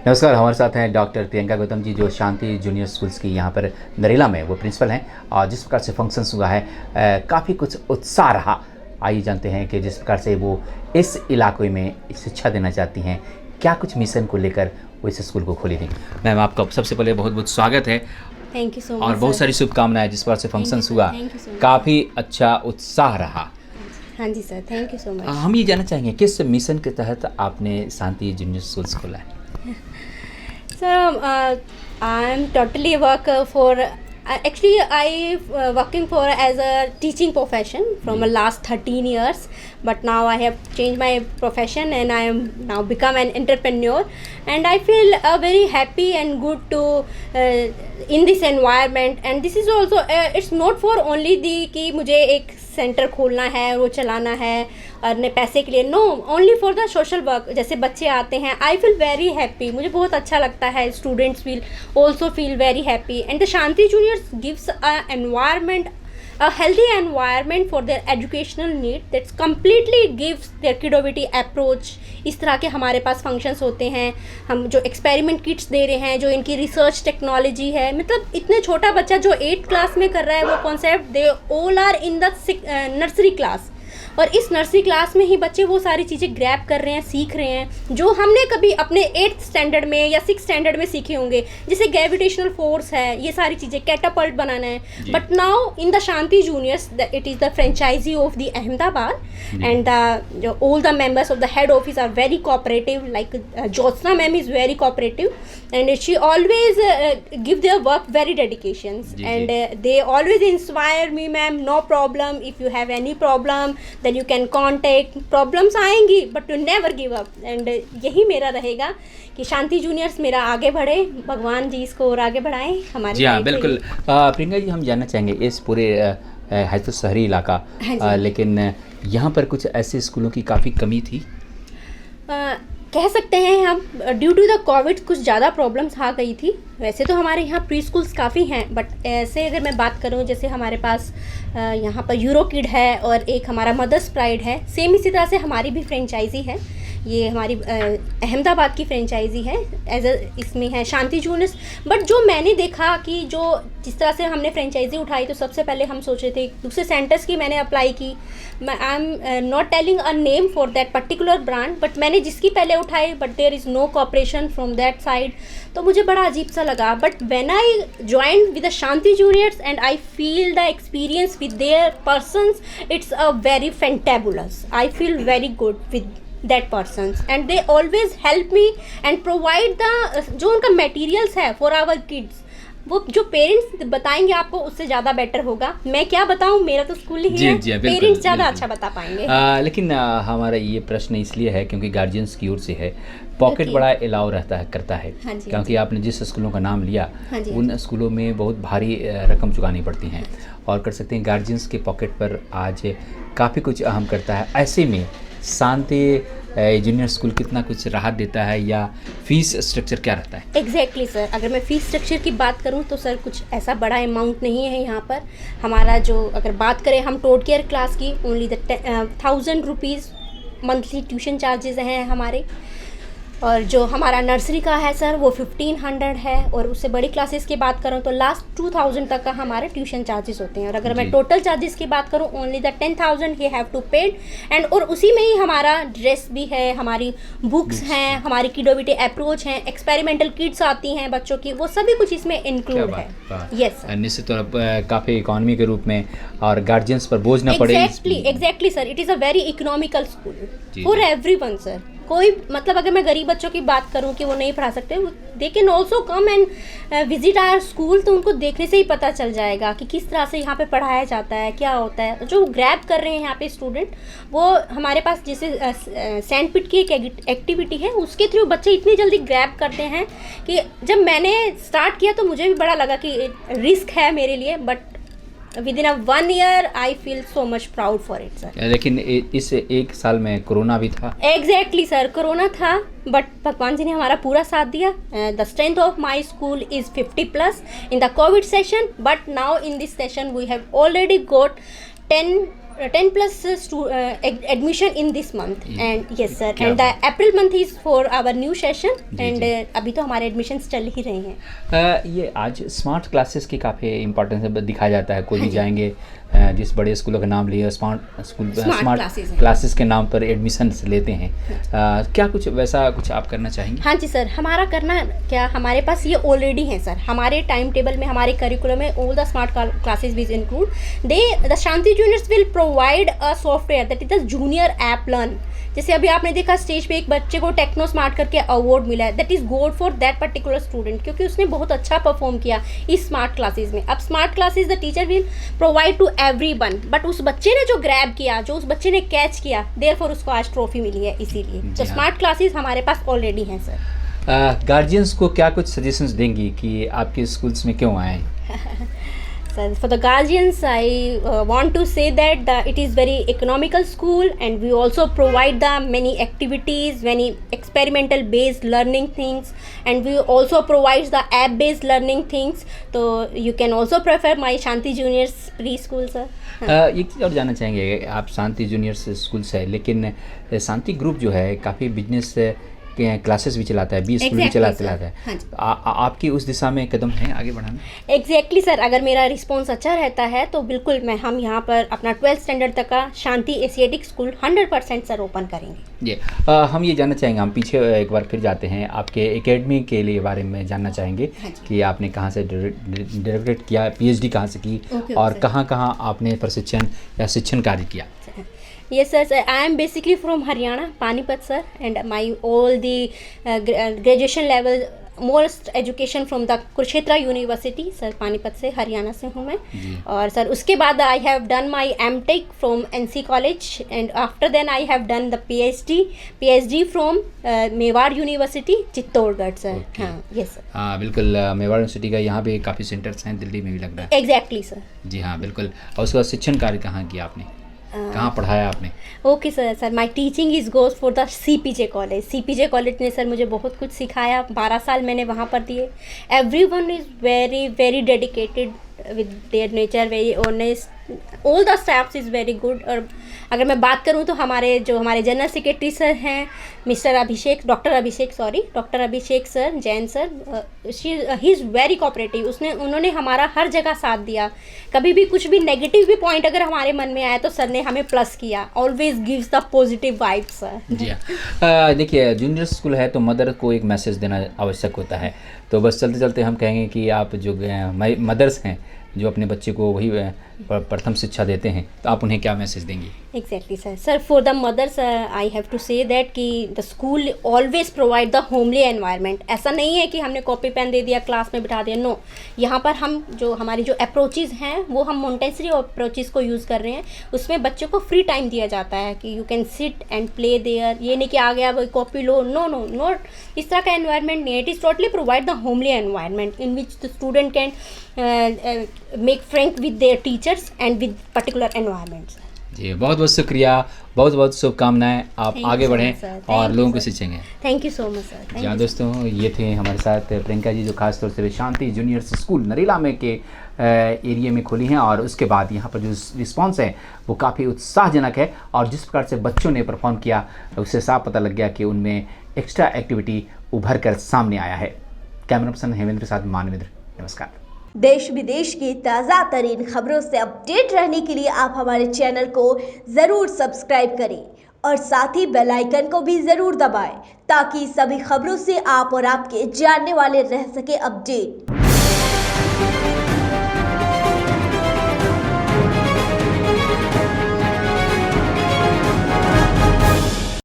नमस्कार, हमारे साथ हैं डॉक्टर प्रियंका गौतम जी, जो शांति जूनियर स्कूल्स की यहाँ पर नरेला में वो प्रिंसिपल हैं। और जिस प्रकार से फंक्शंस हुआ है, काफ़ी कुछ उत्साह रहा। आइए जानते हैं कि जिस प्रकार से वो इस इलाके में शिक्षा देना चाहती हैं, क्या कुछ मिशन को लेकर वो इस स्कूल को खोली थी। मैम, आपका सबसे पहले बहुत बहुत स्वागत है। थैंक यू सो मच और बहुत सारी शुभकामनाएं। जिस प्रकार से फंक्शंस हुआ, काफ़ी अच्छा उत्साह रहा। हाँ जी sir, thank you so much. हम ये जानना चाहेंगे किस मिशन के तहत आपने शांति जूनियर स्कूल्स खोला है। Sir, I'm totally work for. Actually, I working for as a teaching profession from the last 13 years. But now I have changed my profession and I am now become an entrepreneur. And I feel very happy and good to in this environment. And this is also it's not for only the कि मुझे एक centre खोलना है, वो चलाना है और अपने पैसे के लिए। No, only for the social work. जैसे बच्चे आते हैं, आई फील वेरी हैप्पी, मुझे बहुत अच्छा लगता है। Students feel also feel very happy and the Shanti juniors gives a environment, a healthy environment for their educational need that completely gives their kidovity approach। इस तरह के हमारे पास फंक्शंस होते हैं। हम जो एक्सपेरिमेंट किट्स दे रहे हैं, जो इनकी रिसर्च टेक्नोलॉजी है, मतलब इतने छोटा बच्चा जो 8th क्लास में कर रहा है वो concept, they all are in the nursery class. और इस नर्सरी क्लास में ही बच्चे वो सारी चीज़ें ग्रैब कर रहे हैं, सीख रहे हैं, जो हमने कभी अपने 8th स्टैंडर्ड में या 6th स्टैंडर्ड में सीखे होंगे। जैसे ग्रेविटेशनल फोर्स है, ये सारी चीज़ें, कैटापल्ट बनाना है। But now in the Shanti Juniors, it is the franchisee of the Ahmedabad and the all the members of the head office are very cooperative. Like Jyotsna ma'am is very cooperative and she always give their work very dedications and they always inspire me, ma'am, no problem, if you have any problem then you can contact। problems आएंगी but to never give up। and यही मेरा रहेगा कि शांति juniors मेरा आगे बढ़े, भगवान जी इसको और आगे बढ़ाएं हमारे। जी हाँ, बिल्कुल। प्रियंका जी, हम जानना चाहेंगे इस पूरे है तो शहरी इलाका, लेकिन यहाँ पर कुछ ऐसे स्कूलों की काफ़ी कमी थी। कह सकते हैं हम, ड्यू टू द कोविड कुछ ज़्यादा प्रॉब्लम्स आ गई थी। वैसे तो हमारे यहाँ प्री स्कूल्स काफ़ी हैं, बट ऐसे अगर मैं बात करूँ, जैसे हमारे पास यहाँ पर यूरो किड है और एक हमारा मदर्स प्राइड है। सेम इसी तरह से हमारी भी फ्रेंचाइजी है, ये हमारी अहमदाबाद की फ्रेंचाइजी है। इसमें है शांति जूनियर्स। बट जो मैंने देखा कि जो जिस तरह से हमने फ्रेंचाइजी उठाई, तो सबसे पहले हम सोच रहे थे दूसरे सेंटर्स की मैंने अप्लाई की। I am not telling a name for that particular brand, but मैंने जिसकी पहले उठाई, but there is no cooperation from that side. तो मुझे बड़ा अजीब सा लगा। But when I join with the Shanti Juniors and I feel the experience with their persons, it's a very fantabulous. I feel very good with that persons and they always help me and provide the जो उनका materials है for our kids, वो जो parents बताएंगे आपको उससे ज़्यादा better होगा। मैं क्या बताऊँ, मेरा तो स्कूल ही है, पेरेंट्स ज़्यादा अच्छा बता पाएंगे। लेकिन हमारा ये प्रश्न इसलिए है क्योंकि गार्जियंस की ओर से है, पॉकेट बड़ा अलाउ करता है। हाँ जी, क्योंकि आपने जिस स्कूलों का नाम लिया, हाँ जी, उन स्कूलों में बहुत भारी रकम चुकानी पड़ती हैं। और कर सकते हैं गार्जियंस के पॉकेट पर आज काफ़ी कुछ अहम करता है। ऐसे में शांति जूनियर स्कूल कितना कुछ राहत देता है, या फीस स्ट्रक्चर क्या रहता है? एग्जैक्टली सर, अगर मैं फ़ीस स्ट्रक्चर की बात करूं तो सर कुछ ऐसा बड़ा अमाउंट नहीं है यहाँ पर। हमारा जो अगर बात करें हम टोट केयर क्लास की, only the 1000 rupees monthly tuition charges हैं हमारे। और जो हमारा नर्सरी का है सर, वो 1500 है। और उससे बड़ी क्लासेस की बात करूँ तो लास्ट 2000 तक का हमारे ट्यूशन चार्जेस होते हैं। और अगर मैं टोटल चार्जेस की बात करूँ, ओनली द 10,000 ही हैव टू पेड। एंड और उसी में ही हमारा ड्रेस भी है, हमारी बुक्स हैं, हमारी किडोविटी अप्रोच हैं, एक्सपेरिमेंटल किट्स आती हैं बच्चों की, वो सभी कुछ इसमें इंक्लूड है। यस सर, निश्चित तौर पर काफ़ी इकोनॉमी के रूप में, और गार्जियंस पर बोझ ना पड़े। Exactly sir, it is a very economical school for everyone sir. कोई मतलब अगर मैं गरीब बच्चों की बात करूं कि वो नहीं पढ़ा सकते, they can also come and visit our school. तो उनको देखने से ही पता चल जाएगा कि किस तरह से यहाँ पे पढ़ाया जाता है, क्या होता है। जो ग्रैब कर रहे हैं यहाँ पे स्टूडेंट, वो हमारे पास जैसे सैंड पिट की एक एक्टिविटी है, उसके थ्रू बच्चे इतनी जल्दी ग्रैब करते हैं कि जब मैंने स्टार्ट किया तो मुझे भी बड़ा लगा कि रिस्क है मेरे लिए, but within a 1 year I feel so much proud for it sir। लेकिन इस एक साल में कोरोना भी था। एग्जैक्टली सर, कोरोना था, बट भगवान जी ने हमारा पूरा साथ दिया। The strength of my school is 50+ in the covid session, but now in this session we have already got 10 10 plus admission in this month and yes sir and the April month is for our new session and अभी तो हमारे admissions चल ही रहे हैं। ये आज smart classes की काफ़ी इंपॉर्टेंस दिखाया जाता है। कोई भी जाएंगे जिस बड़े स्कूलों का नाम लिए स्मार्ट क्लासेस के नाम पर एडमिशन लेते हैं। क्या कुछ वैसा कुछ आप करना चाहेंगे? हाँ जी सर, हमारा करना क्या, हमारे पास ये ऑलरेडी है सर। हमारे टाइम टेबल में, हमारे करिकुलम में all the smart classes will include the Shanti juniors will provide a software that is the junior app learn. जैसे अभी आपने देखा स्टेज पे एक बच्चे को टेक्नो स्मार्ट करके अवार्ड मिला है, that is good for that particular student, क्योंकि उसने बहुत अच्छा परफॉर्म किया इस स्मार्ट क्लासेस में। अब smart classes the teacher will provide to everyone, but उस बच्चे ने जो ग्रैब किया, जो उस बच्चे ने कैच किया, देयरफॉर उसको आज ट्रॉफी मिली है। इसीलिए तो स्मार्ट क्लासेस हमारे पास ऑलरेडी हैं सर। गार्जियंस को क्या कुछ सजेशंस देंगी कि आपके स्कूल्स में क्यों आए? Sir, for the guardians, I want to say that it is very economical school and we also provide the many activities, many experimental based learning things and we also provide the app based learning things. So you can also prefer my Shanti Juniors preschool sir. एक चीज़ और जानना चाहेंगे, आप शांति juniors school से है लेकिन शांति group जो है काफ़ी बिजनेस क्लासेस भी चलाता है, 20 स्कूल भी चलाता है। हाँ, आपकी उस दिशा में कदम है आगे बढ़ाना? एग्जैक्टली सर, अगर मेरा रिस्पॉन्स अच्छा रहता है तो बिल्कुल हम यहाँ पर अपना 12th स्टैंडर्ड तक का शांति एशियाटिक स्कूल 100% सर ओपन करेंगे। जी, हम ये जानना चाहेंगे, हम पीछे एक बार फिर जाते हैं, आपके एकेडमी के लिए बारे में जानना चाहेंगे कि आपने कहाँ से डायरेक्ट किया, PhD कहाँ से की और कहाँ कहाँ आपने प्रशिक्षण या शिक्षण कार्य किया? Yes sir, I am basically from Haryana, Panipat sir, and my all the graduation level most education from the Kurukshetra University sir, Panipat से, हरियाणा से हूँ मैं। और सर उसके बाद I have done my M.Tech from NC College and after then I have done the PhD from Mewar university Chittorgarh sir. हाँ yes sir. हाँ बिल्कुल, मेवाड़ यूनिवर्सिटी का यहाँ पे काफ़ी सेंटर्स हैं, दिल्ली में भी लग रहा है। Exactly sir. जी हाँ बिल्कुल। और उसके बाद शिक्षण कार्य कहाँ किया आपने, कहाँ पढ़ाया आपने? Okay sir, my teaching is goes for the CPJ college. CPJ college ने सर मुझे बहुत कुछ सिखाया, 12 साल मैंने वहाँ पर दिए। Everyone is very very dedicated with their nature, very honest, all the staffs is very good. और अगर मैं बात करूँ तो हमारे जनरल सेक्रेटरी सर हैं doctor Abhishek sir, Jain sir, he is very cooperative. उन्होंने हमारा हर जगह साथ दिया। कभी भी कुछ भी नेगेटिव भी पॉइंट अगर हमारे मन में आया तो सर ने हमें प्लस किया। Always gives the positive vibes sir. जी हाँ, देखिए जूनियर स्कूल है तो मदर को एक मैसेज देना आवश्यक होता है। तो बस चलते चलते हम कहेंगे कि आप जो मदर्स हैं जो अपने बच्चे को वही प्रथम शिक्षा देते हैं, तो आप उन्हें क्या मैसेज देंगी? Exactly sir, for the mothers I have to say that कि the school always provide the homely environment. ऐसा नहीं है कि हमने कॉपी पेन दे दिया, क्लास में बिठा दिया, नो। यहाँ पर हम हमारी जो अप्रोचेज़ हैं वो हम मोंटेसरी अप्रोचेज़ को यूज़ कर रहे हैं। उसमें बच्चों को फ्री टाइम दिया जाता है कि you can sit and play there. ये नहीं कि आ गया वही कॉपी लो, नो नो नॉट, इस तरह का एनवायरनमेंट नहीं है। It is totally provide the homely environment in which the student can make frank with their teachers and with particular environment. जी बहुत बहुत शुक्रिया, बहुत बहुत शुभकामनाएं, आप आगे बढ़ें और लोगों को सीखेंगे। Thank you so much sir. जी हाँ दोस्तों, ये थे हमारे साथ प्रियंका जी जो खास तौर से शांति जूनियर्स स्कूल नरेला में के एरिया में खोली हैं और उसके बाद यहाँ पर जो रिस्पांस है वो काफ़ी उत्साहजनक है और जिस प्रकार से बच्चों ने परफॉर्म किया उससे साफ पता लग गया कि उनमें एक्स्ट्रा एक्टिविटी उभर कर सामने आया है। कैमरा पर्सन हेमेंद्र के साथ मानवेंद्र, नमस्कार। देश विदेश की ताज़ा तरीन खबरों से अपडेट रहने के लिए आप हमारे चैनल को ज़रूर सब्सक्राइब करें और साथ ही बेल आइकन को भी ज़रूर दबाएं ताकि सभी खबरों से आप और आपके जानने वाले रह सके अपडेट।